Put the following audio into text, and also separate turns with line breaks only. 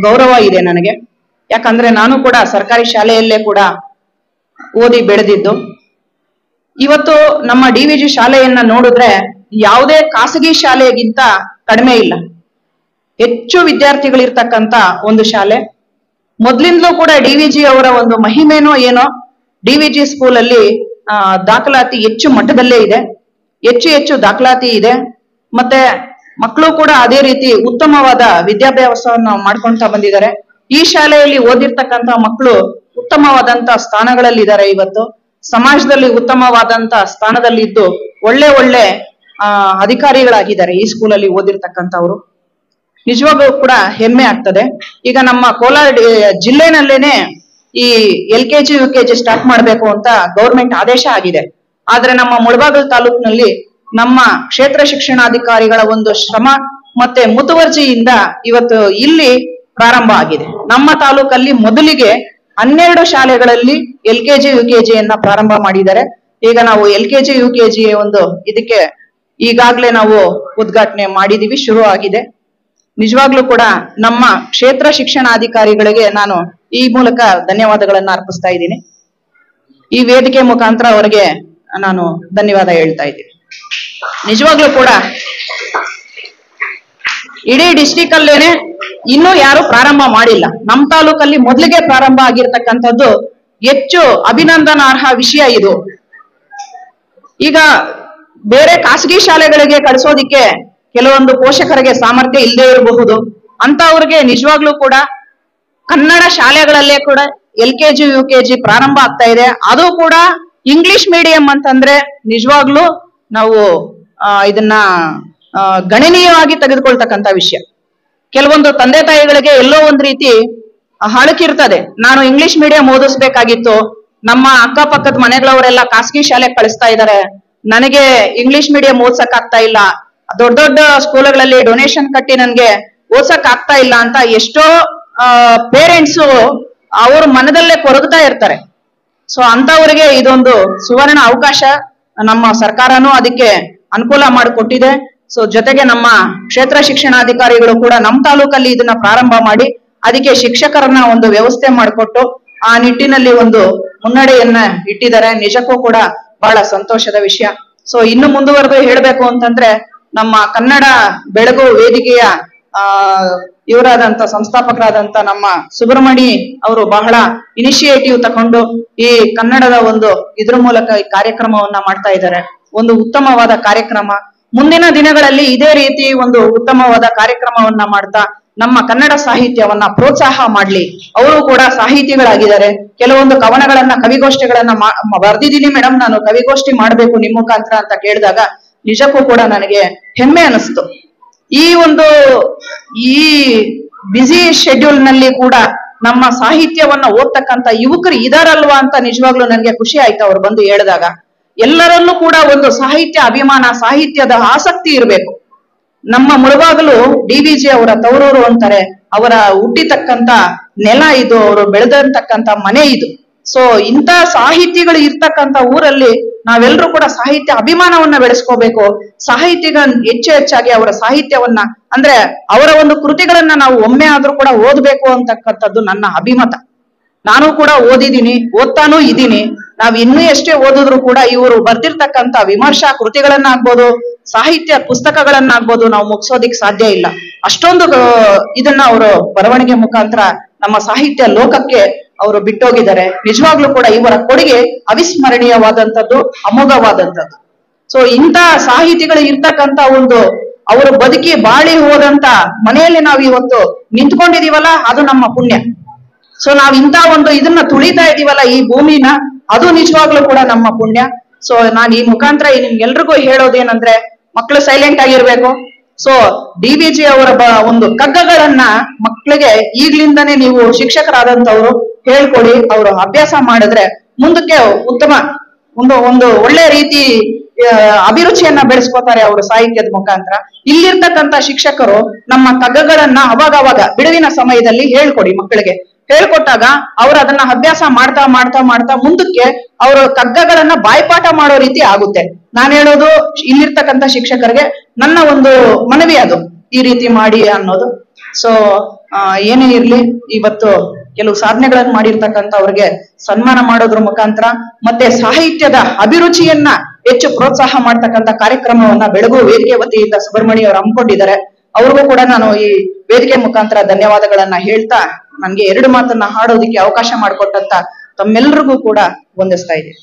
ಗೌರವ ಇದೆ ನನಗೆ. ಯಾಕಂದ್ರೆ ನಾನು ಕೂಡ ಸರ್ಕಾರಿ ಶಾಲೆಯಲ್ಲೇ ಕೂಡ ಓದಿ ಬೆಳೆದಿದ್ದು. ಇವತ್ತು ನಮ್ಮ ಡಿವಿಜಿ ಶಾಲೆಯನ್ನ ನೋಡಿದ್ರೆ ಯಾವುದೇ ಖಾಸಗಿ ಶಾಲೆಗಿಂತ ಕಡಿಮೆ ಇಲ್ಲ. ಹೆಚ್ಚು ವಿದ್ಯಾರ್ಥಿಗಳಿರ್ತಕ್ಕಂತ ಒಂದು ಶಾಲೆ. ಮೊದ್ಲಿಂದಲೂ ಕೂಡ ಡಿವಿಜಿ ಅವರ ಒಂದು ಮಹಿಮೇನೋ ಏನೋ, ಡಿವಿಜಿ ಸ್ಕೂಲ್ ಅಲ್ಲಿ ದಾಖಲಾತಿ ಹೆಚ್ಚು ಮಟ್ಟದಲ್ಲೇ ಇದೆ, ಹೆಚ್ಚು ದಾಖಲಾತಿ ಇದೆ. ಮತ್ತೆ ಮಕ್ಕಳು ಕೂಡ ಅದೇ ರೀತಿ ಉತ್ತಮವಾದ ವಿದ್ಯಾಭ್ಯಾಸವನ್ನು ಮಾಡ್ಕೊಂತ ಬಂದಿದ್ದಾರೆ. ಈ ಶಾಲೆಯಲ್ಲಿ ಓದಿರ್ತಕ್ಕಂತ ಮಕ್ಕಳು ಉತ್ತಮವಾದಂತ ಸ್ಥಾನಗಳಲ್ಲಿದ್ದಾರೆ. ಇವತ್ತು ಸಮಾಜದಲ್ಲಿ ಉತ್ತಮವಾದಂತ ಸ್ಥಾನದಲ್ಲಿ ಇದ್ದು ಒಳ್ಳೆ ಅಧಿಕಾರಿಗಳಾಗಿದ್ದಾರೆ ಈ ಸ್ಕೂಲಲ್ಲಿ ಓದಿರ್ತಕ್ಕಂಥವ್ರು. ನಿಜವಾಗ್ಲೂ ಕೂಡ ಹೆಮ್ಮೆ ಆಗ್ತದೆ. ಈಗ ನಮ್ಮ ಕೋಲಾರ ಜಿಲ್ಲೆನಲ್ಲೇನೆ ಈ LKG UKG ಸ್ಟಾರ್ಟ್ ಮಾಡ್ಬೇಕು ಅಂತ ಗೌರ್ಮೆಂಟ್ ಆದೇಶ ಆಗಿದೆ. ಆದ್ರೆ ನಮ್ಮ ಮುಳಬಾಗಿಲು ತಾಲೂಕಿನಲ್ಲಿ ನಮ್ಮ ಕ್ಷೇತ್ರ ಶಿಕ್ಷಣಾಧಿಕಾರಿಗಳ ಒಂದು ಶ್ರಮ ಮತ್ತೆ ಮುತುವರ್ಜಿಯಿಂದ ಇವತ್ತು ಇಲ್ಲಿ ಪ್ರಾರಂಭ ಆಗಿದೆ. ನಮ್ಮ ತಾಲೂಕಲ್ಲಿ ಮೊದಲಿಗೆ 12 ಶಾಲೆಗಳಲ್ಲಿ LKG UKG ಯನ್ನ ಪ್ರಾರಂಭ ಮಾಡಿದ್ದಾರೆ. ಈಗ ನಾವು LKG UKG ಒಂದು ಇದಕ್ಕೆ ಈಗಾಗ್ಲೇ ನಾವು ಉದ್ಘಾಟನೆ ಮಾಡಿದೀವಿ, ಶುರು ಆಗಿದೆ. ನಿಜವಾಗ್ಲೂ ಕೂಡ ನಮ್ಮ ಕ್ಷೇತ್ರ ಶಿಕ್ಷಣಾಧಿಕಾರಿಗಳಿಗೆ ನಾನು ಈ ಮೂಲಕ ಧನ್ಯವಾದಗಳನ್ನ ಅರ್ಪಿಸ್ತಾ ಇದ್ದೀನಿ. ಈ ವೇದಿಕೆ ಮುಖಾಂತರ ಅವರಿಗೆ ನಾನು ಧನ್ಯವಾದ ಹೇಳ್ತಾ ಇದ್ದೀನಿ. ನಿಜವಾಗ್ಲೂ ಕೂಡ ಇಡೀ ಡಿಸ್ಟಿಕ್ ಅಲ್ಲೇನೆ ಇನ್ನೂ ಯಾರು ಪ್ರಾರಂಭ ಮಾಡಿಲ್ಲ. ನಮ್ಮ ತಾಲೂಕಲ್ಲಿ ಮೊದಲಿಗೆ ಪ್ರಾರಂಭ ಆಗಿರ್ತಕ್ಕಂಥದ್ದು ಹೆಚ್ಚು ಅಭಿನಂದನಾರ್ಹ ವಿಷಯ ಇದು. ಈಗ ಬೇರೆ ಖಾಸಗಿ ಶಾಲೆಗಳಿಗೆ ಕಳಿಸೋದಿಕ್ಕೆ ಕೆಲವೊಂದು ಪೋಷಕರಿಗೆ ಸಾಮರ್ಥ್ಯ ಇಲ್ಲದೆ ಇರಬಹುದು. ಅಂತವ್ರಿಗೆ ನಿಜವಾಗ್ಲೂ ಕೂಡ ಕನ್ನಡ ಶಾಲೆಗಳಲ್ಲೇ ಕೂಡ LKG UKG ಪ್ರಾರಂಭ ಆಗ್ತಾ ಇದೆ. ಅದು ಕೂಡ ಇಂಗ್ಲಿಷ್ ಮೀಡಿಯಂ ಅಂತಂದ್ರೆ ನಿಜವಾಗ್ಲೂ ನಾವು ಇದನ್ನ ಗಣನೀಯವಾಗಿ ತೆಗೆದುಕೊಳ್ತಕ್ಕಂಥ ವಿಷಯ. ಕೆಲವೊಂದು ತಂದೆ ತಾಯಿಗಳಿಗೆ ಎಲ್ಲೋ ಒಂದ್ ರೀತಿ ಹಳಕಿರ್ತದೆ, ನಾನು ಇಂಗ್ಲಿಷ್ ಮೀಡಿಯಂ ಓದಿಸ್ಬೇಕಾಗಿತ್ತು, ನಮ್ಮ ಅಕ್ಕಪಕ್ಕದ ಮನೆಗಳವರೆಲ್ಲ ಖಾಸಗಿ ಶಾಲೆಗೆ ಕಳಿಸ್ತಾ ಇದ್ದಾರೆ, ನನಗೆ ಇಂಗ್ಲಿಷ್ ಮೀಡಿಯಂ ಓದ್ಸಕ್ ಆಗ್ತಾ ಇಲ್ಲ, ದೊಡ್ಡ ಸ್ಕೂಲ್ಗಳಲ್ಲಿ ಡೊನೇಷನ್ ಕಟ್ಟಿ ನನ್ಗೆ ಓದ್ಸಕ್ ಆಗ್ತಾ ಇಲ್ಲ ಅಂತ ಎಷ್ಟೋ ಪೇರೆಂಟ್ಸು ಅವ್ರ ಮನದಲ್ಲೇ ಕೊರಗ್ತಾ ಇರ್ತಾರೆ. ಸೊ ಅಂತವರಿಗೆ ಇದೊಂದು ಸುವರ್ಣ ಅವಕಾಶ. ನಮ್ಮ ಸರ್ಕಾರನೂ ಅದಕ್ಕೆ ಅನುಕೂಲ ಮಾಡಿಕೊಟ್ಟಿದೆ. ಸೊ ಜೊತೆಗೆ ನಮ್ಮ ಕ್ಷೇತ್ರ ಶಿಕ್ಷಣಾಧಿಕಾರಿಗಳು ಕೂಡ ನಮ್ಮ ತಾಲೂಕಲ್ಲಿ ಇದನ್ನ ಪ್ರಾರಂಭ ಮಾಡಿ ಅದಕ್ಕೆ ಶಿಕ್ಷಕರನ್ನ ಒಂದು ವ್ಯವಸ್ಥೆ ಮಾಡಿಕೊಟ್ಟು ಆ ನಿಟ್ಟಿನಲ್ಲಿ ಒಂದು ಮುನ್ನಡೆಯನ್ನ ಇಟ್ಟಿದ್ದಾರೆ. ನಿಜಕ್ಕೂ ಕೂಡ ಬಹಳ ಸಂತೋಷದ ವಿಷಯ. ಸೊ ಇನ್ನು ಮುಂದುವರೆದು ಹೇಳ್ಬೇಕು ಅಂತಂದ್ರೆ ನಮ್ಮ ಕನ್ನಡ ಬೆಳಗು ವೇದಿಕೆಯ ಇವರಾದಂತ ಸಂಸ್ಥಾಪಕರಾದಂತ ನಮ್ಮ ಸುಬ್ರಹ್ಮಣಿ ಅವರು ಬಹಳ ಇನಿಷಿಯೇಟಿವ್ ತಕೊಂಡು ಈ ಕನ್ನಡದ ಒಂದು ಇದ್ರ ಮೂಲಕ ಈ ಕಾರ್ಯಕ್ರಮವನ್ನ ಮಾಡ್ತಾ ಇದ್ದಾರೆ. ಒಂದು ಉತ್ತಮವಾದ ಕಾರ್ಯಕ್ರಮ. ಮುಂದಿನ ದಿನಗಳಲ್ಲಿ ಇದೇ ರೀತಿ ಒಂದು ಉತ್ತಮವಾದ ಕಾರ್ಯಕ್ರಮವನ್ನ ಮಾಡ್ತಾ ನಮ್ಮ ಕನ್ನಡ ಸಾಹಿತ್ಯವನ್ನ ಪ್ರೋತ್ಸಾಹ ಮಾಡ್ಲಿ. ಅವರು ಕೂಡ ಸಾಹಿತಿಗಳಾಗಿದ್ದಾರೆ. ಕೆಲವೊಂದು ಕವನಗಳನ್ನ ಕವಿಗೋಷ್ಠಿಗಳನ್ನ ಬರ್ದಿದ್ದೀನಿ ಮೇಡಮ್, ನಾನು ಕವಿಗೋಷ್ಠಿ ಮಾಡ್ಬೇಕು ನಿಮ್ ಮುಖಾಂತರ ಅಂತ ಕೇಳಿದಾಗ ನಿಜಕ್ಕೂ ಕೂಡ ನನಗೆ ಹೆಮ್ಮೆ ಅನಿಸ್ತು. ಈ ಬ್ಯುಸಿ ಶೆಡ್ಯೂಲ್ ನಲ್ಲಿ ಕೂಡ ನಮ್ಮ ಸಾಹಿತ್ಯವನ್ನ ಓದ್ತಕ್ಕಂತ ಯುವಕರು ಇದಾರಲ್ವಾ ಅಂತ ನಿಜವಾಗ್ಲೂ ನನಗೆ ಖುಷಿ ಆಯ್ತು ಅವ್ರು ಬಂದು ಹೇಳಿದಾಗ. ಎಲ್ಲರಲ್ಲೂ ಕೂಡ ಒಂದು ಸಾಹಿತ್ಯ ಅಭಿಮಾನ, ಸಾಹಿತ್ಯದ ಆಸಕ್ತಿ ಇರಬೇಕು. ನಮ್ಮ ಮುಳಬಾಗಿಲು ಡಿವಿಜಿ ಅವರ ತವರೂರು ಅಂತಾರೆ. ಅವರ ಹುಟ್ಟಿತಕ್ಕಂತ ನೆಲ ಇದು, ಅವರು ಬೆಳೆದಂತಕ್ಕಂತ ಮನೆ ಇದು. ಸೊ ಇಂಥ ಸಾಹಿತಿಗಳು ಇರ್ತಕ್ಕಂತ ಊರಲ್ಲಿ ನಾವೆಲ್ಲರೂ ಕೂಡ ಸಾಹಿತ್ಯ ಅಭಿಮಾನವನ್ನ ಬೆಳೆಸ್ಕೋಬೇಕು. ಸಾಹಿತಿಗಳ ಹೆಚ್ಚಾಗಿ ಅವರ ಸಾಹಿತ್ಯವನ್ನ ಅಂದ್ರೆ ಅವರ ಒಂದು ಕೃತಿಗಳನ್ನ ನಾವು ಒಮ್ಮೆ ಆದ್ರೂ ಕೂಡ ಓದ್ಬೇಕು ಅಂತಕ್ಕಂಥದ್ದು ನನ್ನ ಅಭಿಮತ. ನಾನು ಕೂಡ ಓದಿದ್ದೀನಿ, ಓದ್ತಾನೂ ಇದ್ದೀನಿ. ನಾವ್ ಇನ್ನೂ ಎಷ್ಟೇ ಓದಿದ್ರು ಕೂಡ ಇವರು ಬರ್ದಿರ್ತಕ್ಕಂಥ ವಿಮರ್ಶಾ ಕೃತಿಗಳನ್ನಾಗ್ಬೋದು, ಸಾಹಿತ್ಯ ಪುಸ್ತಕಗಳನ್ನಾಗ್ಬೋದು ನಾವು ಮುಗಿಸೋದಿಕ್ ಸಾಧ್ಯ ಇಲ್ಲ. ಅಷ್ಟೊಂದು ಇದನ್ನ ಅವರು ಬರವಣಿಗೆ ಮುಖಾಂತರ ನಮ್ಮ ಸಾಹಿತ್ಯ ಲೋಕಕ್ಕೆ ಅವರು ಬಿಟ್ಟೋಗಿದ್ದಾರೆ. ನಿಜವಾಗ್ಲೂ ಕೂಡ ಇವರ ಕೊಡುಗೆ ಅವಿಸ್ಮರಣೀಯವಾದಂಥದ್ದು, ಅಮೋಘವಾದಂಥದ್ದು. ಸೊ ಇಂಥ ಸಾಹಿತಿಗಳು ಇರ್ತಕ್ಕಂಥ ಒಂದು ಅವರು ಬದುಕಿ ಬಾಳಿ ಹೋದಂತ ಮನೆಯಲ್ಲಿ ನಾವು ಇವತ್ತು ನಿಂತ್ಕೊಂಡಿದೀವಲ್ಲ, ಅದು ನಮ್ಮ ಪುಣ್ಯ. ಸೊ ನಾವ್ ಇಂಥ ಒಂದು ಇದನ್ನ ತುಳಿತಾ ಇದೀವಲ್ಲ ಈ ಭೂಮಿನ, ಅದು ನಿಜವಾಗ್ಲೂ ಕೂಡ ನಮ್ಮ ಪುಣ್ಯ. ಸೊ ನಾನು ಈ ಮುಖಾಂತರ ನಿಮ್ಗೆಲ್ರಿಗೂ ಹೇಳೋದೇನಂದ್ರೆ ಮಕ್ಕಳು ಸೈಲೆಂಟ್ ಆಗಿರ್ಬೇಕು. ಸೊ ಡಿವಿಜಿ ಅವರ ಒಂದು ಕಗ್ಗಗಳನ್ನ ಮಕ್ಕಳಿಗೆ ಈಗ್ಲಿಂದಾನೇ ನೀವು ಶಿಕ್ಷಕರಾದಂತವ್ರು ಹೇಳ್ಕೊಡಿ. ಅವರು ಅಭ್ಯಾಸ ಮಾಡಿದ್ರೆ ಮುಂದಕ್ಕೆ ಉತ್ತಮ ಒಂದು ಒಳ್ಳೆ ರೀತಿ ಅಭಿರುಚಿಯನ್ನ ಬೆಳೆಸ್ಕೋತಾರೆ ಅವರು ಸಾಹಿತ್ಯದ ಮುಖಾಂತರ. ಇಲ್ಲಿರ್ತಕ್ಕಂಥ ಶಿಕ್ಷಕರು ನಮ್ಮ ಕಗ್ಗಗಳನ್ನ ಅವಾಗ ಬಿಡುವಿನ ಸಮಯದಲ್ಲಿ ಹೇಳ್ಕೊಡಿ ಮಕ್ಕಳಿಗೆ. ಹೇಳ್ಕೊಟ್ಟಾಗ ಅವ್ರು ಅದನ್ನ ಅಭ್ಯಾಸ ಮಾಡ್ತಾ ಮಾಡ್ತಾ ಮಾಡ್ತಾ ಮುಂದಕ್ಕೆ ಅವರು ಕಗ್ಗಗಳನ್ನ ಬಾಯ್ಪಾಠ ಮಾಡೋ ರೀತಿ ಆಗುತ್ತೆ. ನಾನು ಹೇಳೋದು ಇಲ್ಲಿರ್ತಕ್ಕಂಥ ಶಿಕ್ಷಕರಿಗೆ ನನ್ನ ಒಂದು ಮನವಿ ಅದು, ಈ ರೀತಿ ಮಾಡಿ ಅನ್ನೋದು. ಸೊ ಏನೇ ಇರ್ಲಿ, ಇವತ್ತು ಕೆಲವು ಸಾಧನೆಗಳನ್ನು ಮಾಡಿರ್ತಕ್ಕಂಥ ಅವ್ರಿಗೆ ಸನ್ಮಾನ ಮಾಡೋದ್ರ ಮುಖಾಂತರ ಮತ್ತೆ ಸಾಹಿತ್ಯದ ಅಭಿರುಚಿಯನ್ನ ಹೆಚ್ಚು ಪ್ರೋತ್ಸಾಹ ಮಾಡ್ತಕ್ಕಂಥ ಕಾರ್ಯಕ್ರಮವನ್ನ ಬೆಳಗು ವೇದಿಕೆ ವತಿಯಿಂದ ಸುಬ್ರಹ್ಮಣ್ಯ ಅವರು ಹಮ್ಮಿಕೊಂಡಿದ್ದಾರೆ. ಅವ್ರಿಗೂ ಕೂಡ ನಾನು ಈ ವೇದಿಕೆ ಮುಖಾಂತರ ಧನ್ಯವಾದಗಳನ್ನ ಹೇಳ್ತಾ, ನನ್ಗೆ 2 ಮಾತನ್ನ ಹಾಡೋದಿಕ್ಕೆ ಅವಕಾಶ ಮಾಡಿಕೊಟ್ಟಂತ ತಮ್ಮೆಲ್ಲರಿಗೂ ಕೂಡ ವಂದಿಸ್ತಾ ಇದ್ದೀನಿ.